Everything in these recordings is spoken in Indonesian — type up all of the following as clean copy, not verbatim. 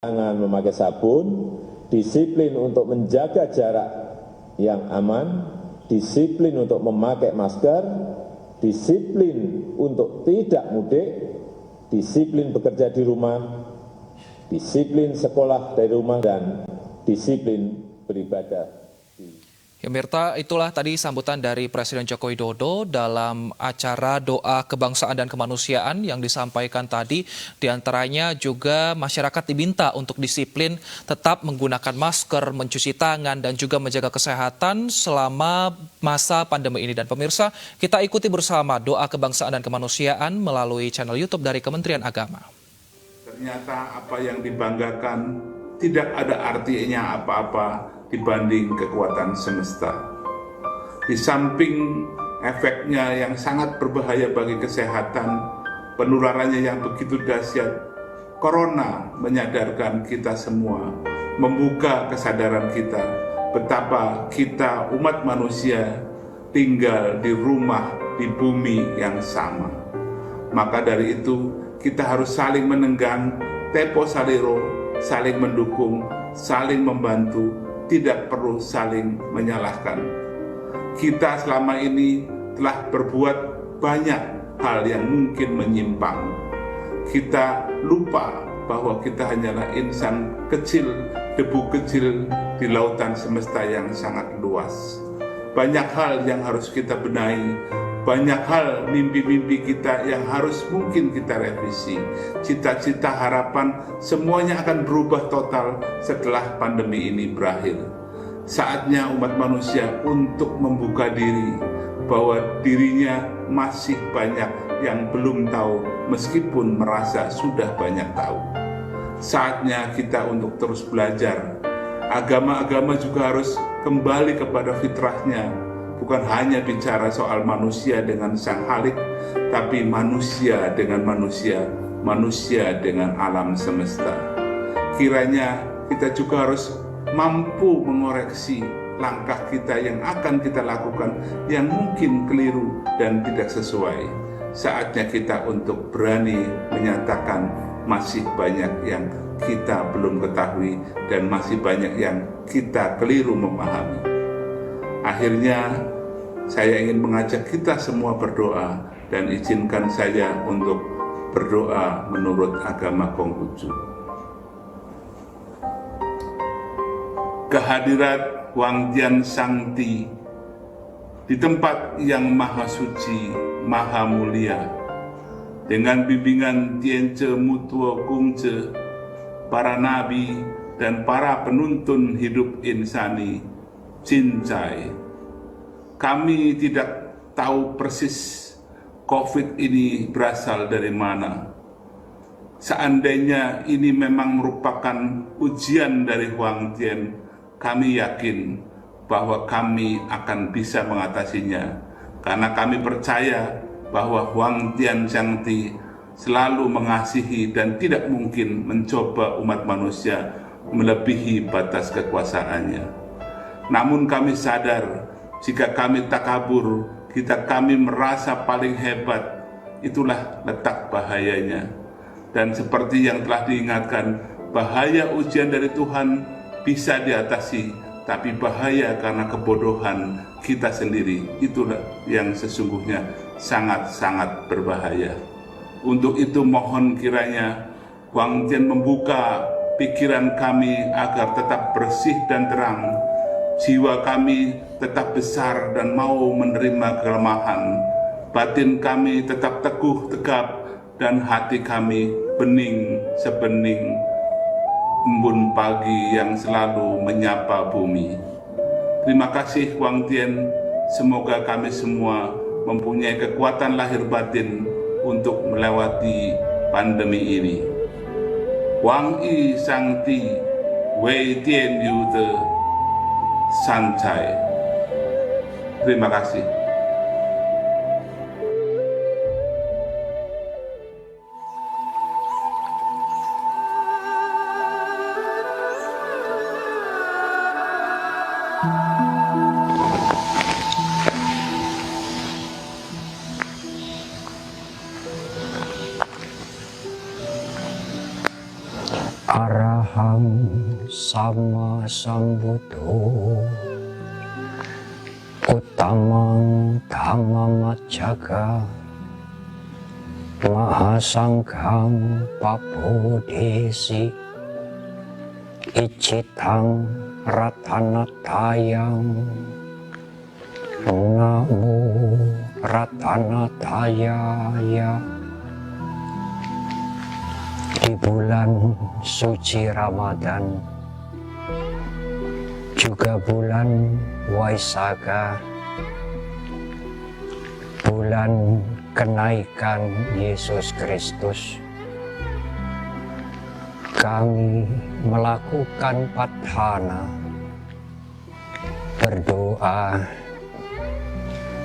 Tangan memakai sabun, disiplin untuk menjaga jarak yang aman, disiplin untuk memakai masker, disiplin untuk tidak mudik, disiplin bekerja di rumah, disiplin sekolah dari rumah, dan disiplin beribadah. Ya Mirta, itulah tadi sambutan dari Presiden Joko Widodo dalam acara doa kebangsaan dan kemanusiaan yang disampaikan tadi. Di antaranya juga masyarakat diminta untuk disiplin tetap menggunakan masker, mencuci tangan, dan juga menjaga kesehatan selama masa pandemi ini. Dan pemirsa, kita ikuti bersama doa kebangsaan dan kemanusiaan melalui channel YouTube dari Kementerian Agama. Ternyata apa yang dibanggakan tidak ada artinya apa-apa dibanding kekuatan semesta. Di samping efeknya yang sangat berbahaya bagi kesehatan, penularannya yang begitu dahsyat, Corona menyadarkan kita semua, membuka kesadaran kita, betapa kita umat manusia tinggal di rumah di bumi yang sama. Maka dari itu, kita harus saling menenggang, tempo saliro, saling mendukung, saling membantu, tidak perlu saling menyalahkan. Kita selama ini telah berbuat banyak hal yang mungkin menyimpang. Kita lupa bahwa kita hanyalah insan kecil, debu kecil di lautan semesta yang sangat luas. Banyak hal yang harus kita benahi, banyak hal mimpi-mimpi kita yang harus mungkin kita revisi. Cita-cita, harapan, semuanya akan berubah total setelah pandemi ini berakhir. Saatnya umat manusia untuk membuka diri bahwa dirinya masih banyak yang belum tahu meskipun merasa sudah banyak tahu. Saatnya kita untuk terus belajar. Agama-agama juga harus kembali kepada fitrahnya. Bukan hanya bicara soal manusia dengan sang Khalik, tapi manusia dengan manusia, manusia dengan alam semesta. Kiranya kita juga harus mampu mengoreksi langkah kita yang akan kita lakukan yang mungkin keliru dan tidak sesuai. Saatnya kita untuk berani menyatakan masih banyak yang kita belum ketahui dan masih banyak yang kita keliru memahami. Akhirnya, saya ingin mengajak kita semua berdoa dan izinkan saya untuk berdoa menurut agama Konghucu. Kehadirat Wang Tian Sangti di tempat yang maha suci, maha mulia, dengan bimbingan Tianze Mutuo Kungze, para nabi dan para penuntun hidup insani, Cincai. Kami tidak tahu persis COVID ini berasal dari mana. Seandainya ini memang merupakan ujian dari Huang Tian, kami yakin bahwa kami akan bisa mengatasinya. Karena kami percaya bahwa Huang Tian Sangti selalu mengasihi dan tidak mungkin mencoba umat manusia melebihi batas kekuasaannya. Namun kami sadar, jika kami takabur, kami merasa paling hebat, itulah letak bahayanya. Dan seperti yang telah diingatkan, bahaya ujian dari Tuhan bisa diatasi, tapi bahaya karena kebodohan kita sendiri, itulah yang sesungguhnya sangat-sangat berbahaya. Untuk itu mohon kiranya Huang Tian membuka pikiran kami agar tetap bersih dan terang, jiwa kami tetap besar dan mau menerima kelemahan, batin kami tetap teguh tegap, dan hati kami bening sebening embun pagi yang selalu menyapa bumi. Terima kasih Huang Tian, semoga kami semua mempunyai kekuatan lahir batin untuk melewati pandemi ini. Wang Yi Sangti, Wei Tian Yu De Santai. Terima kasih. Arahat Ahang sama sambuto Uttamang dhammam jaga Mahasanghang papodesi Icitang ratanatayang Namo ratanatayaya. Di bulan suci Ramadan, juga bulan Waisakha, bulan kenaikan Yesus Kristus, kami melakukan padhana, berdoa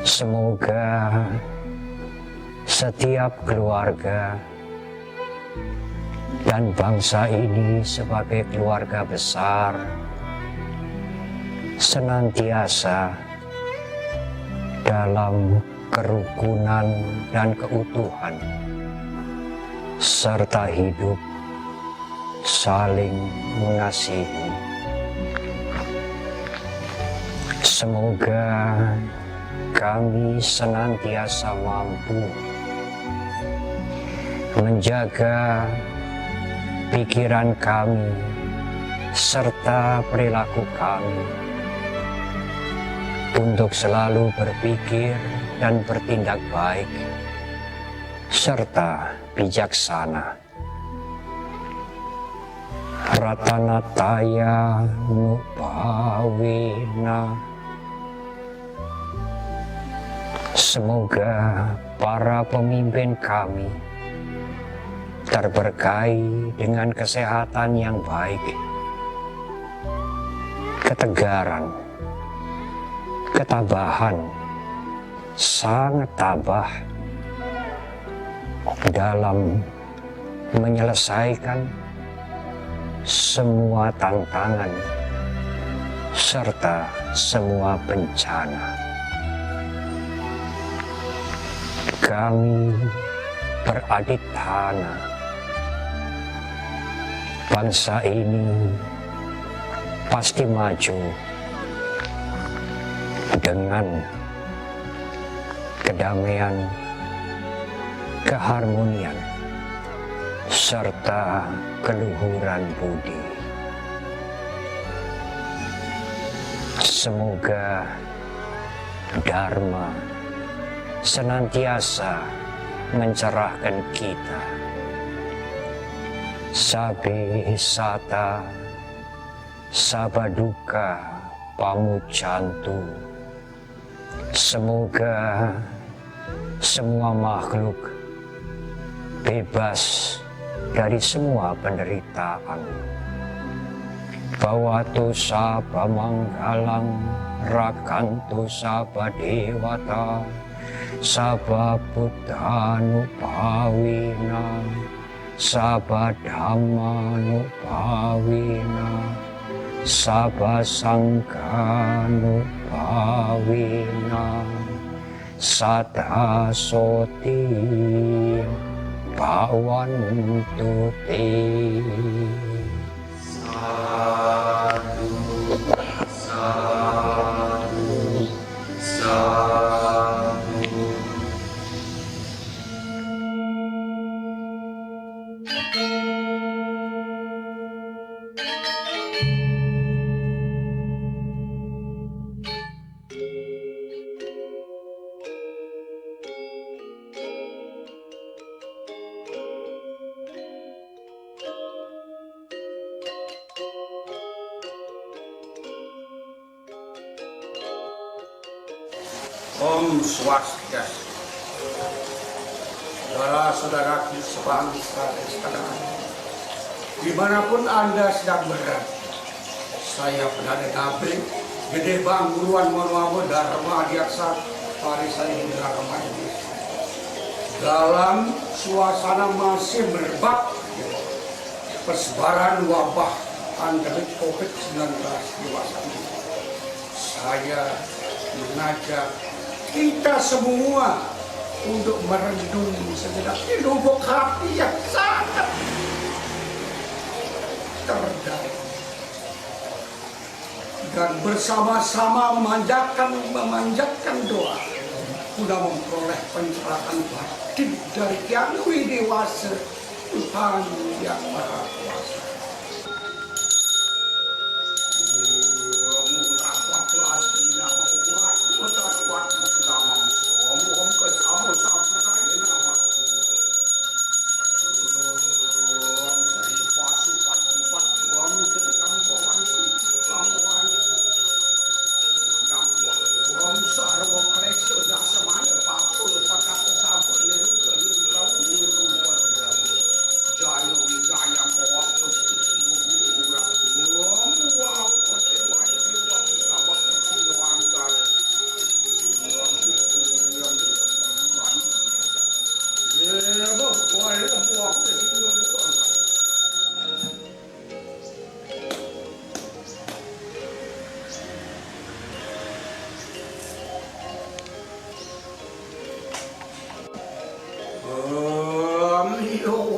semoga setiap keluarga dan bangsa ini sebagai keluarga besar senantiasa dalam kerukunan dan keutuhan serta hidup saling mengasihi. Semoga kami senantiasa mampu menjaga pikiran kami serta perilaku kami untuk selalu berpikir dan bertindak baik serta bijaksana. Ratanataya nupawena. Semoga para pemimpin kami terberkahi dengan kesehatan yang baik, ketegaran, ketabahan, sangat tabah dalam menyelesaikan semua tantangan serta semua bencana. Kami beradithana bangsa ini pasti maju dengan kedamaian, keharmonian, serta keluhuran budi. Semoga Dharma senantiasa mencerahkan kita. Sabe sata sabaduka pamucantu. Semoga semua makhluk bebas dari semua penderitaan. Bawatu saba manggalang rakantu saba dewata saba buddhanupawina saba dhammanupawina saba sanghanupawina sada soti bhavantu te. Sadhu, sadhu, sadhu. Om Swastiastu. Saudara-saudaraku sebangsa dan setanah, dimanapun Anda sedang berada, saya Pendana Nabi Gede Bang Guruan Monoamo Dharma Adiaksa Parisai Indra Ramayana dalam suasana masih merebak persebaran wabah pandemi COVID-19 di masa ini. Saya mengajak kita semua untuk merenung sejenak di lubuk hati yang sangat terdaya. Dan bersama-sama memanjatkan doa guna memperoleh pencerahan batin dari Yang Widewasa Tuhan Yang Maha Kuasa.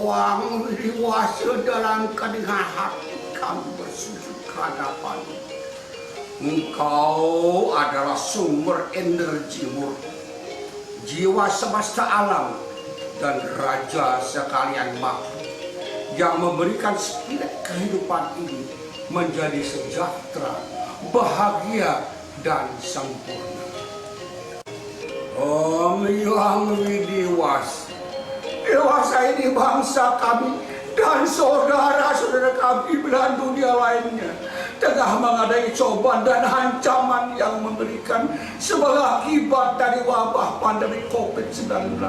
Yang Widewasa dalam keningan hati kami bersujud ke hadapan. Engkau adalah sumber energi murni, jiwa semesta alam, dan Raja sekalian makhluk yang memberikan spirit kehidupan ini menjadi sejahtera, bahagia, dan sempurna. Om Yang Widewasa, dewasa ini bangsa kami dan saudara-saudara kami belahan dunia lainnya tengah menghadapi cobaan dan ancaman yang memberikan sebagai akibat dari wabah pandemi COVID-19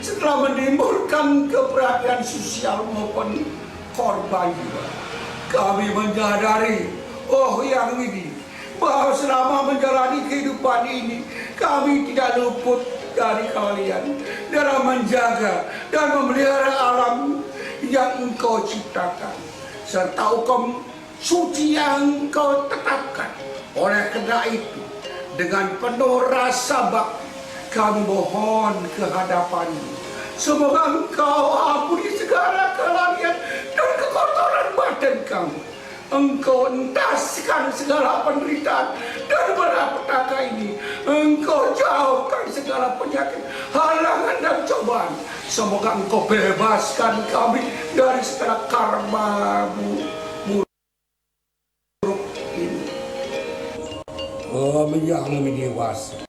setelah menimbulkan keperhatian sosial maupun korban jiwa. Kami menyadari, oh Yang Widi, bahwa selama menjalani kehidupan ini kami tidak luput dari kalian dalam menjaga dan memelihara alam yang Engkau ciptakan serta hukum suci yang Engkau tetapkan. Oleh karena itu, dengan penuh rasa bakti kami mohon ke hadapan-Mu, semoga Engkau ampuni segala kelalaian dan kekotoran badan kami. Engkau entaskan segala penderitaan dan malapetaka ini. Engkau jauhkan segala penyakit, halangan dan cobaan. Semoga Engkau bebaskan kami dari segala karma buruk ini. Kami Yang Widewasa,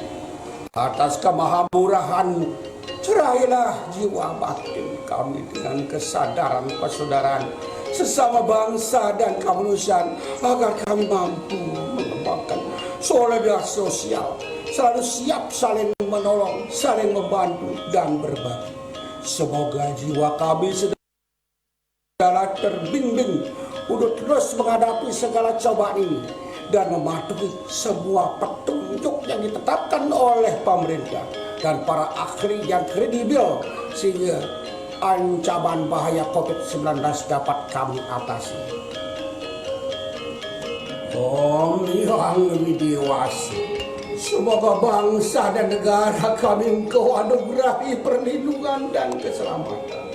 atas kemahamurahan-Mu, cerahilah jiwa batin kami dengan kesadaran persaudaraan sesama bangsa dan kemanusiaan agar kami mampu mengembangkan solidaritas sosial, selalu siap saling menolong, saling membantu dan berbagi. Semoga jiwa kami segala terbimbing untuk terus menghadapi segala cobaan ini dan mematuhi semua petunjuk yang ditetapkan oleh pemerintah dan para ahli yang kredibel sehingga ancaman bahaya COVID-19 dapat kami atasi. Om Yang Widewasa, semoga bangsa dan negara kami Engkau anugerahi perlindungan dan keselamatan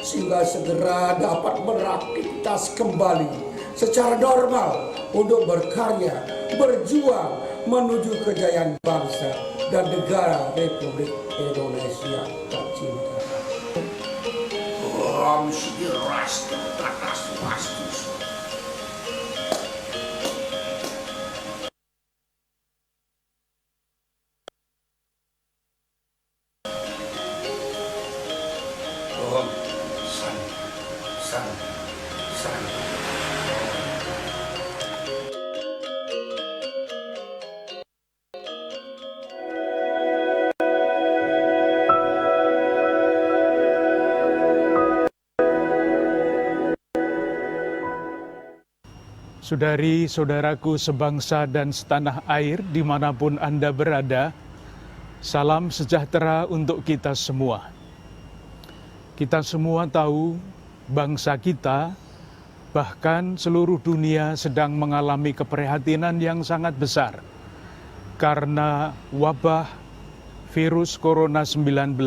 sehingga segera dapat beraktivitas kembali secara normal untuk berkarya, berjuang menuju kejayaan bangsa dan negara Republik Indonesia tercinta. Om Swastiastu, Tata Swastiastu. Om San. Saudari-saudaraku sebangsa dan setanah air dimanapun Anda berada, salam sejahtera untuk kita semua. Kita semua tahu bangsa kita, bahkan seluruh dunia sedang mengalami keprihatinan yang sangat besar karena wabah virus Corona 19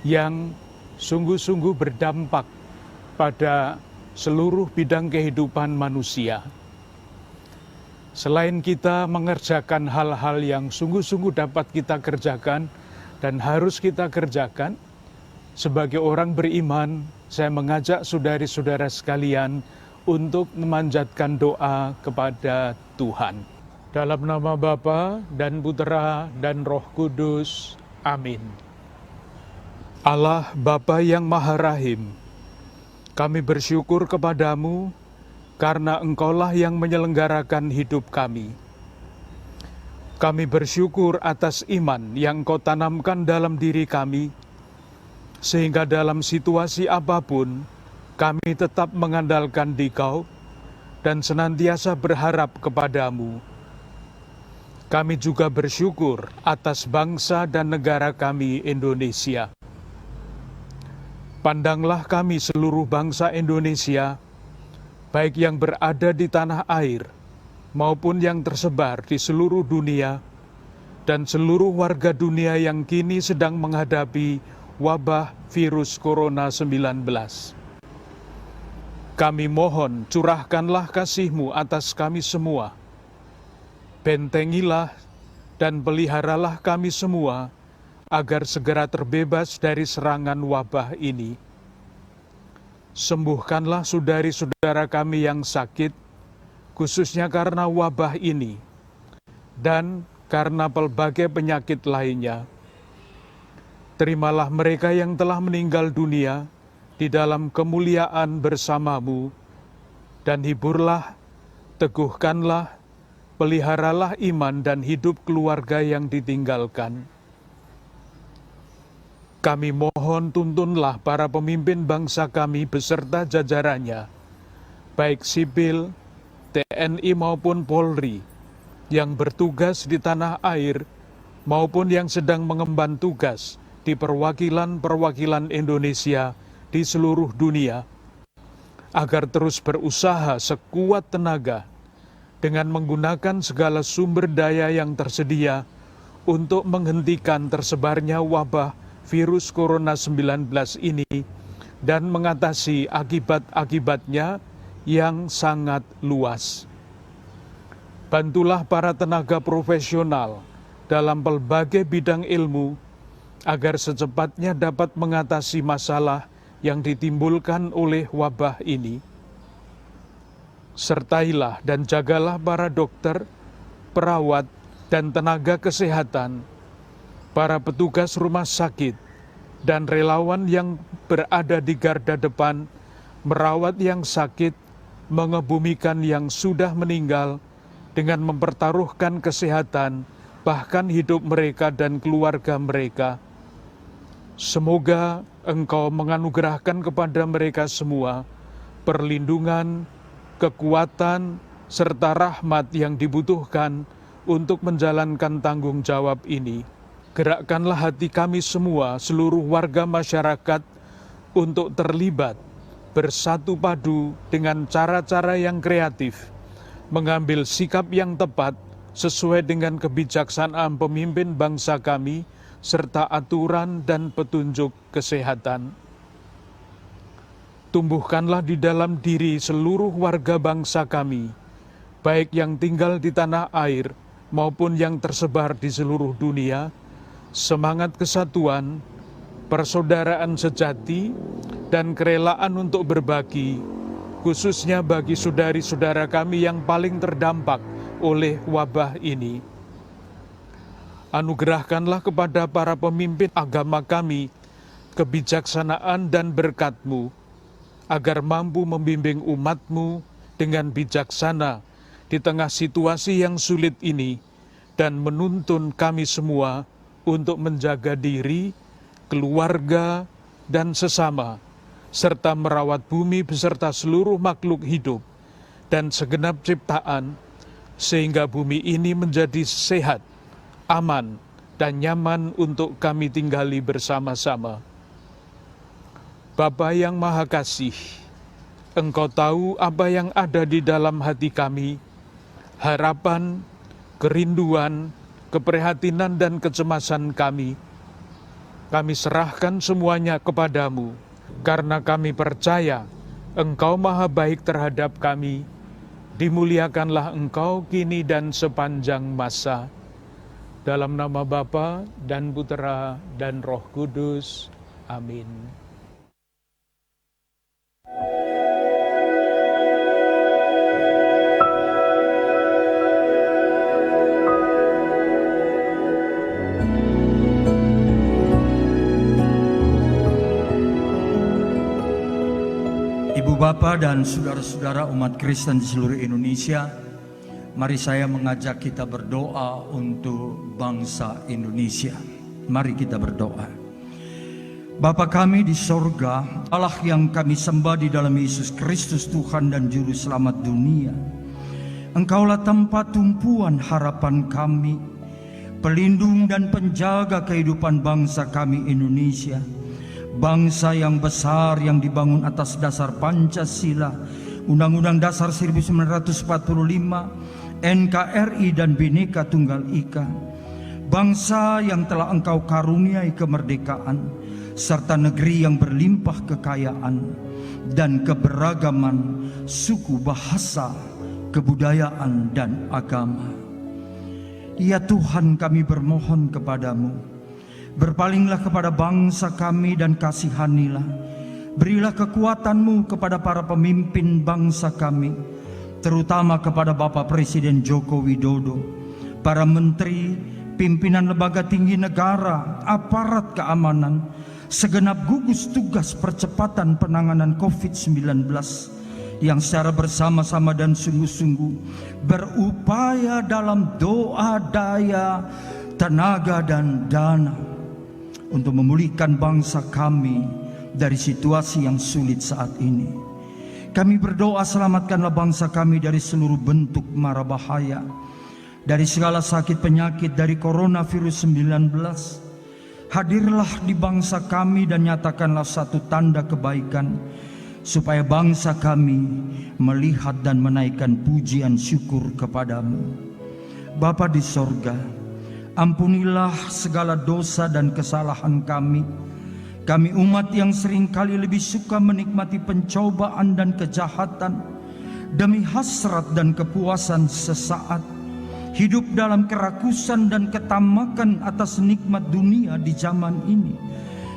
yang sungguh-sungguh berdampak pada seluruh bidang kehidupan manusia. Selain kita mengerjakan hal-hal yang sungguh-sungguh dapat kita kerjakan dan harus kita kerjakan, sebagai orang beriman, saya mengajak saudari-saudara sekalian untuk memanjatkan doa kepada Tuhan. Dalam nama Bapa dan Putera dan Roh Kudus. Amin. Allah Bapa yang Maha Rahim, kami bersyukur kepadamu karena Engkaulah yang menyelenggarakan hidup kami. Kami bersyukur atas iman yang Engkau tanamkan dalam diri kami, sehingga dalam situasi apapun kami tetap mengandalkan Dikau dan senantiasa berharap kepadamu. Kami juga bersyukur atas bangsa dan negara kami Indonesia. Pandanglah kami seluruh bangsa Indonesia, baik yang berada di tanah air maupun yang tersebar di seluruh dunia, dan seluruh warga dunia yang kini sedang menghadapi wabah virus Corona 19. Kami mohon curahkanlah kasih-Mu atas kami semua. Bentengilah dan peliharalah kami semua agar segera terbebas dari serangan wabah ini. Sembuhkanlah saudari-saudara kami yang sakit, khususnya karena wabah ini, dan karena pelbagai penyakit lainnya. Terimalah mereka yang telah meninggal dunia di dalam kemuliaan bersama-Mu, dan hiburlah, teguhkanlah, peliharalah iman dan hidup keluarga yang ditinggalkan. Kami mohon tuntunlah para pemimpin bangsa kami beserta jajarannya, baik sipil, TNI maupun Polri, yang bertugas di tanah air maupun yang sedang mengemban tugas di perwakilan-perwakilan Indonesia di seluruh dunia, agar terus berusaha sekuat tenaga dengan menggunakan segala sumber daya yang tersedia untuk menghentikan tersebarnya wabah virus Corona 19 ini dan mengatasi akibat-akibatnya yang sangat luas. Bantulah para tenaga profesional dalam berbagai bidang ilmu agar secepatnya dapat mengatasi masalah yang ditimbulkan oleh wabah ini. Sertailah dan jagalah para dokter, perawat, dan tenaga kesehatan, para petugas rumah sakit, dan relawan yang berada di garda depan, merawat yang sakit, mengebumikan yang sudah meninggal, dengan mempertaruhkan kesehatan, bahkan hidup mereka dan keluarga mereka. Semoga Engkau menganugerahkan kepada mereka semua perlindungan, kekuatan, serta rahmat yang dibutuhkan untuk menjalankan tanggung jawab ini. Gerakkanlah hati kami semua, seluruh warga masyarakat, untuk terlibat, bersatu padu dengan cara-cara yang kreatif, mengambil sikap yang tepat sesuai dengan kebijaksanaan pemimpin bangsa kami, serta aturan dan petunjuk kesehatan. Tumbuhkanlah di dalam diri seluruh warga bangsa kami, baik yang tinggal di tanah air maupun yang tersebar di seluruh dunia, semangat kesatuan, persaudaraan sejati, dan kerelaan untuk berbagi, khususnya bagi saudari-saudara kami yang paling terdampak oleh wabah ini. Anugerahkanlah kepada para pemimpin agama kami kebijaksanaan dan berkat-Mu, agar mampu membimbing umat-Mu dengan bijaksana di tengah situasi yang sulit ini, dan menuntun kami semua untuk menjaga diri, keluarga, dan sesama, serta merawat bumi beserta seluruh makhluk hidup dan segenap ciptaan, sehingga bumi ini menjadi sehat, aman, dan nyaman untuk kami tinggali bersama-sama. Bapa yang Maha Kasih, Engkau tahu apa yang ada di dalam hati kami, harapan, kerinduan, keprihatinan dan kecemasan kami. Kami serahkan semuanya kepadamu, karena kami percaya Engkau maha baik terhadap kami, dimuliakanlah Engkau kini dan sepanjang masa. Dalam nama Bapa dan Putera dan Roh Kudus. Amin. Ibu bapa dan saudara-saudara umat Kristen di seluruh Indonesia, mari saya mengajak kita berdoa untuk bangsa Indonesia. Mari kita berdoa. Bapa kami di sorga, Allah yang kami sembah di dalam Yesus Kristus Tuhan dan Juru Selamat dunia, Engkaulah tempat tumpuan harapan kami, pelindung dan penjaga kehidupan bangsa kami Indonesia. Bangsa yang besar yang dibangun atas dasar Pancasila, Undang-Undang Dasar 1945, NKRI dan Bhinneka Tunggal Ika. Bangsa yang telah Engkau karuniai kemerdekaan, serta negeri yang berlimpah kekayaan dan keberagaman suku, bahasa, kebudayaan, dan agama. Ya Tuhan, kami bermohon kepadamu, berpalinglah kepada bangsa kami dan kasihanilah. Berilah kekuatan-Mu kepada para pemimpin bangsa kami, terutama kepada Bapak Presiden Joko Widodo, para menteri, pimpinan lembaga tinggi negara, aparat keamanan, segenap gugus tugas percepatan penanganan COVID-19 yang secara bersama-sama dan sungguh-sungguh berupaya dalam doa, daya, tenaga, dan dana untuk memulihkan bangsa kami dari situasi yang sulit saat ini. Kami berdoa, selamatkanlah bangsa kami dari seluruh bentuk mara bahaya, dari segala sakit penyakit, dari coronavirus 19. Hadirlah di bangsa kami dan nyatakanlah satu tanda kebaikan, supaya bangsa kami melihat dan menaikkan pujian syukur kepadamu. Bapa di sorga, ampunilah segala dosa dan kesalahan kami. Kami umat yang seringkali lebih suka menikmati pencobaan dan kejahatan demi hasrat dan kepuasan sesaat, hidup dalam kerakusan dan ketamakan atas nikmat dunia di zaman ini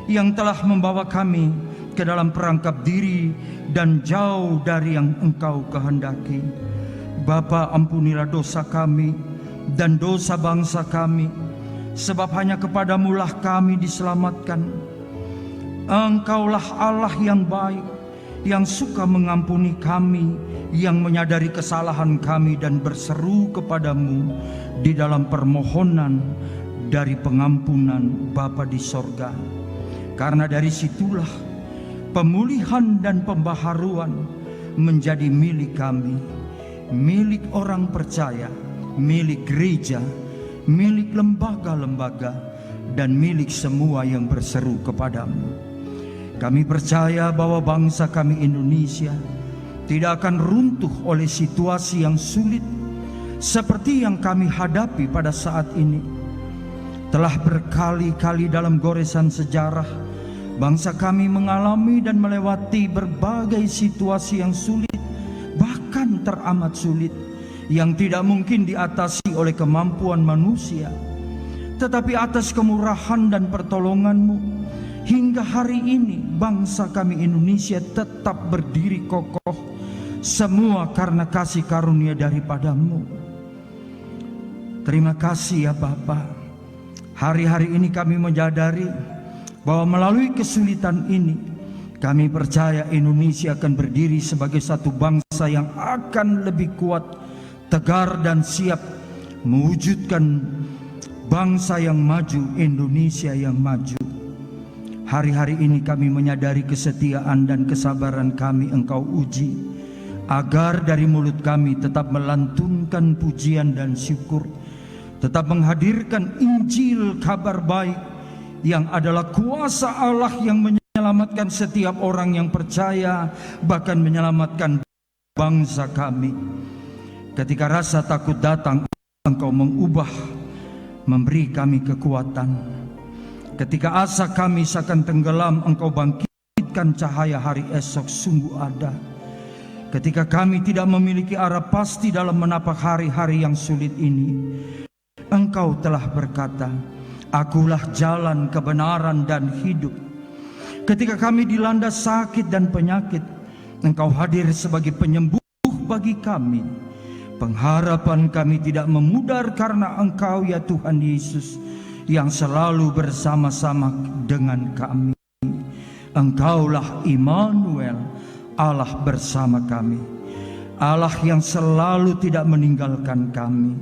yang telah membawa kami ke dalam perangkap diri dan jauh dari yang Engkau kehendaki. Bapa, ampunilah dosa kami dan dosa bangsa kami, sebab hanya kepadamulah kami diselamatkan. Engkaulah Allah yang baik, yang suka mengampuni kami, yang menyadari kesalahan kami dan berseru kepadamu di dalam permohonan dari pengampunan Bapa di sorga. Karena dari situlah pemulihan dan pembaharuan menjadi milik kami, milik orang percaya, milik gereja, milik lembaga-lembaga, dan milik semua yang berseru kepadamu. Kami percaya bahwa bangsa kami Indonesia tidak akan runtuh oleh situasi yang sulit seperti yang kami hadapi pada saat ini. Telah berkali-kali dalam goresan sejarah, bangsa kami mengalami dan melewati berbagai situasi yang sulit, bahkan teramat sulit, yang tidak mungkin diatasi oleh kemampuan manusia. Tetapi atas kemurahan dan pertolongan-Mu, hingga hari ini bangsa kami Indonesia tetap berdiri kokoh, semua karena kasih karunia daripada-Mu. Terima kasih ya Bapa. Hari-hari ini kami menyadari bahwa melalui kesulitan ini, kami percaya Indonesia akan berdiri sebagai satu bangsa yang akan lebih kuat, tegar, dan siap mewujudkan bangsa yang maju, Indonesia yang maju. Hari-hari ini kami menyadari kesetiaan dan kesabaran kami Engkau uji, agar dari mulut kami tetap melantunkan pujian dan syukur, tetap menghadirkan Injil kabar baik yang adalah kuasa Allah yang menyelamatkan setiap orang yang percaya, bahkan menyelamatkan bangsa kami. Ketika rasa takut datang, Engkau mengubah, memberi kami kekuatan. Ketika asa kami seakan tenggelam, Engkau bangkitkan menyurutkan cahaya hari esok sungguh ada. Ketika kami tidak memiliki arah pasti dalam menapak hari-hari yang sulit ini, Engkau telah berkata, Akulah jalan, kebenaran, dan hidup. Ketika kami dilanda sakit dan penyakit, Engkau hadir sebagai penyembuh bagi kami. Pengharapan kami tidak memudar karena Engkau ya Tuhan Yesus yang selalu bersama-sama dengan kami. Engkaulah Immanuel, Allah bersama kami. Allah yang selalu tidak meninggalkan kami,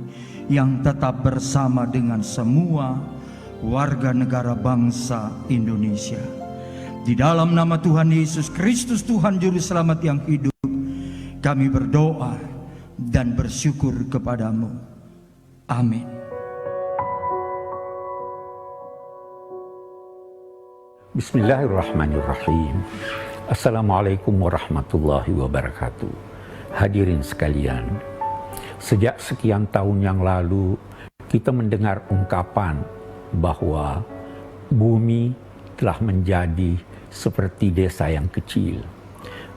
yang tetap bersama dengan semua warga negara bangsa Indonesia. Di dalam nama Tuhan Yesus Kristus, Tuhan Juru Selamat yang hidup, kami berdoa dan bersyukur kepadamu. Amin. Bismillahirrahmanirrahim. Assalamualaikum warahmatullahi wabarakatuh. Hadirin sekalian, sejak sekian tahun yang lalu kita mendengar ungkapan bahwa bumi telah menjadi seperti desa yang kecil.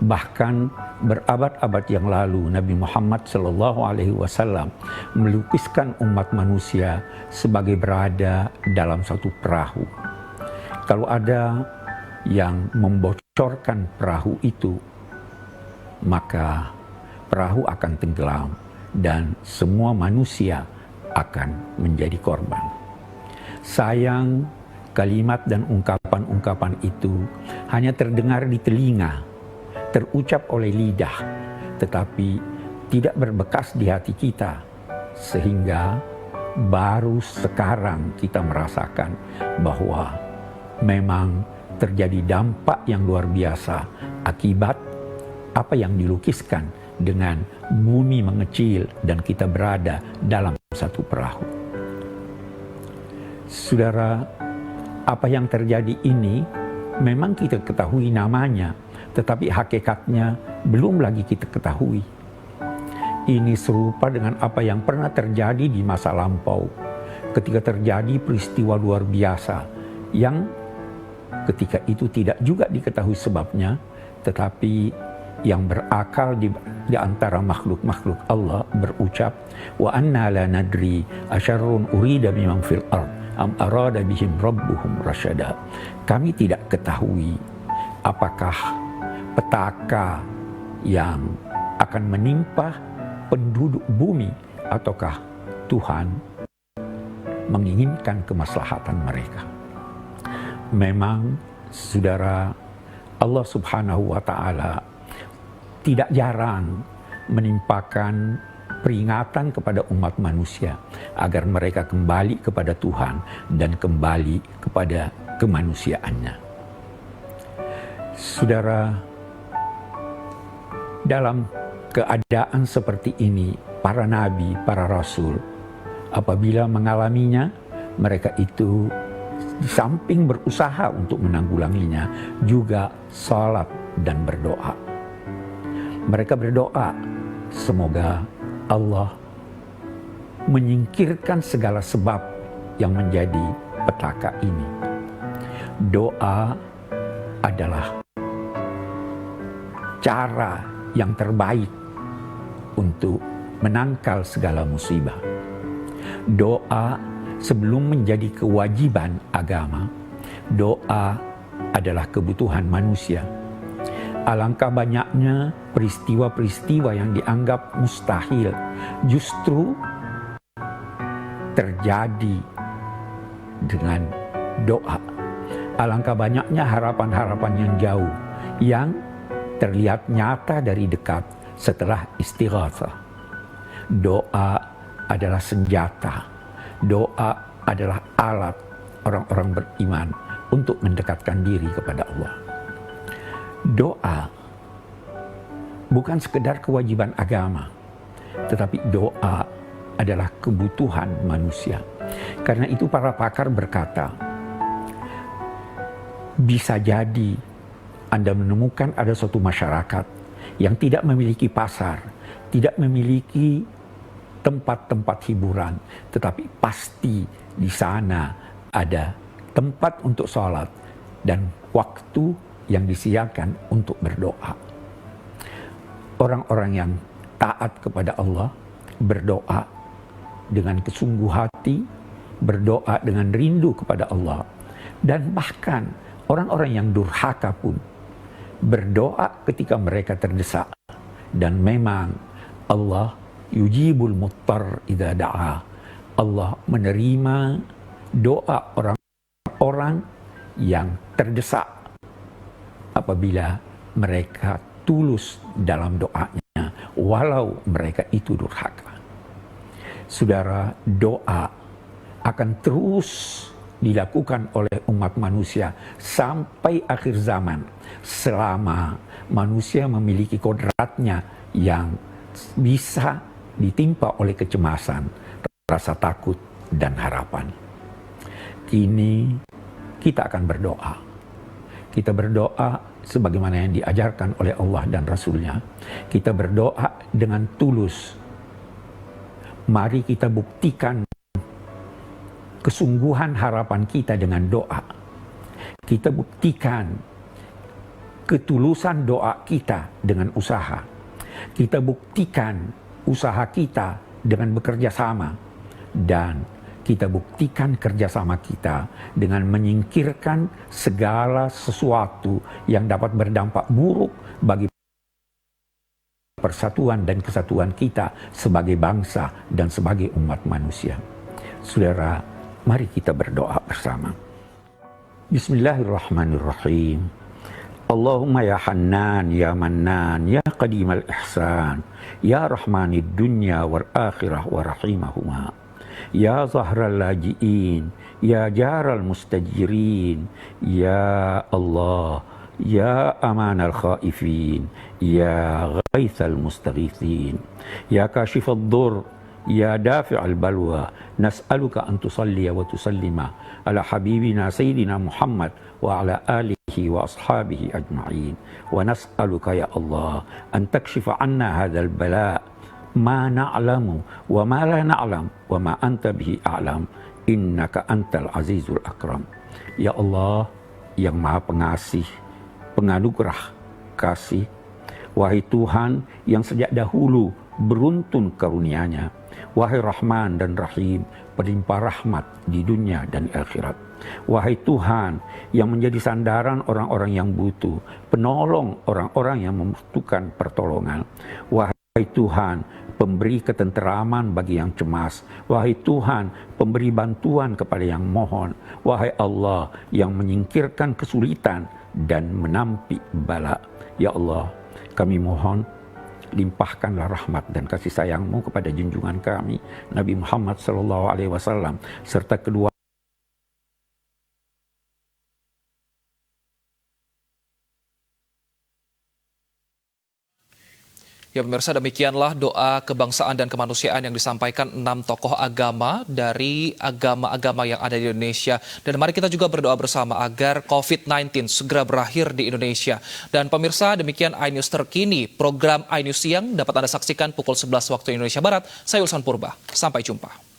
Bahkan berabad-abad yang lalu Nabi Muhammad SAW melukiskan umat manusia sebagai berada dalam satu perahu. Kalau ada yang membocorkan perahu itu, maka perahu akan tenggelam dan semua manusia akan menjadi korban. Sayang, kalimat dan ungkapan-ungkapan itu hanya terdengar di telinga, terucap oleh lidah, tetapi tidak berbekas di hati kita, sehingga baru sekarang kita merasakan bahwa memang terjadi dampak yang luar biasa akibat apa yang dilukiskan dengan bumi mengecil dan kita berada dalam satu perahu. Saudara, apa yang terjadi ini memang kita ketahui namanya, tetapi hakikatnya belum lagi kita ketahui. Ini serupa dengan apa yang pernah terjadi di masa lampau, ketika terjadi peristiwa luar biasa yang ketika itu tidak juga diketahui sebabnya, tetapi yang berakal di antara makhluk-makhluk Allah berucap, wa anna la nadri asyarrun urida biman fil ard am arada bihim rabbuhum rasyada. Kami tidak ketahui apakah petaka yang akan menimpa penduduk bumi ataukah Tuhan menginginkan kemaslahatan mereka. Memang saudara, Allah Subhanahu wa taala tidak jarang menimpakan peringatan kepada umat manusia agar mereka kembali kepada Tuhan dan kembali kepada kemanusiaannya. Saudara, dalam keadaan seperti ini, para nabi, para rasul, apabila mengalaminya, mereka itu di samping berusaha untuk menanggulanginya, juga salat dan berdoa. Mereka berdoa, semoga Allah menyingkirkan segala sebab yang menjadi petaka ini. Doa adalah cara yang terbaik untuk menangkal segala musibah. Doa sebelum menjadi kewajiban agama, doa adalah kebutuhan manusia. Alangkah banyaknya peristiwa-peristiwa yang dianggap mustahil justru terjadi dengan doa. Alangkah banyaknya harapan-harapan yang jauh yang terlihat nyata dari dekat setelah istighatsah. Doa adalah senjata. Doa adalah alat orang-orang beriman untuk mendekatkan diri kepada Allah. Doa bukan sekedar kewajiban agama, tetapi doa adalah kebutuhan manusia. Karena itu para pakar berkata, bisa jadi Anda menemukan ada suatu masyarakat yang tidak memiliki pasar, tidak memiliki tempat-tempat hiburan, tetapi pasti di sana ada tempat untuk sholat dan waktu yang disiapkan untuk berdoa. Orang-orang yang taat kepada Allah berdoa dengan kesungguh hati, berdoa dengan rindu kepada Allah. Dan bahkan orang-orang yang durhaka pun berdoa ketika mereka terdesak. Dan memang Allah yujibul muttar idza da'a. Allah menerima doa orang-orang yang terdesak apabila mereka tulus dalam doanya, walau mereka itu durhaka. Saudara, doa akan terus dilakukan oleh umat manusia sampai akhir zaman, selama manusia memiliki kodratnya yang bisa ditimpa oleh kecemasan, rasa takut, dan harapan. Kini kita akan berdoa. Kita berdoa sebagaimana yang diajarkan oleh Allah dan Rasul-Nya. Kita berdoa dengan tulus. Mari kita buktikan kesungguhan harapan kita dengan doa. Kita buktikan ketulusan doa kita dengan usaha. Kita buktikan usaha kita dengan bekerja sama. Dan kita buktikan kerjasama kita dengan menyingkirkan segala sesuatu yang dapat berdampak buruk bagi persatuan dan kesatuan kita sebagai bangsa dan sebagai umat manusia. Saudara, mari kita berdoa bersama. Bismillahirrahmanirrahim. Allahumma ya Hannan, ya Mannan, ya Qadimal Ihsan, ya Rahmanid Dunya wal Akhirah wa Rahimahuma. Ya Zahral Laji'in, Ya Jaral Mustajirin, Ya Allah, Ya Amanal Khaifin, Ya Ghaithal Mustaghithin, Ya Kashifal Dur, Ya Dafi'al Balwa, Nas'aluka an tusalliya wa tusallima ala habibina Sayyidina Muhammad wa ala alihi wa ashabihi ajma'in. Wa nas'aluka ya Allah an takshifa anna hadzal bala' ma na'lamu wa ma la na'lam wa ma anta bihi a'lam innaka antal azizul akram. Ya Allah yang maha pengasih, penganugerah kasih, wahai Tuhan yang sejak dahulu beruntun karunia-Nya, wahai Rahman dan Rahim, pelimpah rahmat di dunia dan akhirat. Wahai Tuhan yang menjadi sandaran orang-orang yang butuh, penolong orang-orang yang membutuhkan pertolongan. Wahai Tuhan, pemberi ketenteraman bagi yang cemas. Wahai Tuhan, pemberi bantuan kepada yang mohon. Wahai Allah yang menyingkirkan kesulitan dan menampi bala. Ya Allah, kami mohon, limpahkanlah rahmat dan kasih sayang-Mu kepada junjungan kami, Nabi Muhammad SAW, serta kedua Ya pemirsa, demikianlah doa kebangsaan dan kemanusiaan yang disampaikan 6 tokoh agama dari agama-agama yang ada di Indonesia. Dan mari kita juga berdoa bersama agar COVID-19 segera berakhir di Indonesia. Dan pemirsa, demikian iNews terkini. Program iNews Siang dapat Anda saksikan pukul 11 waktu Indonesia Barat. Saya Ulsan Purba. Sampai jumpa.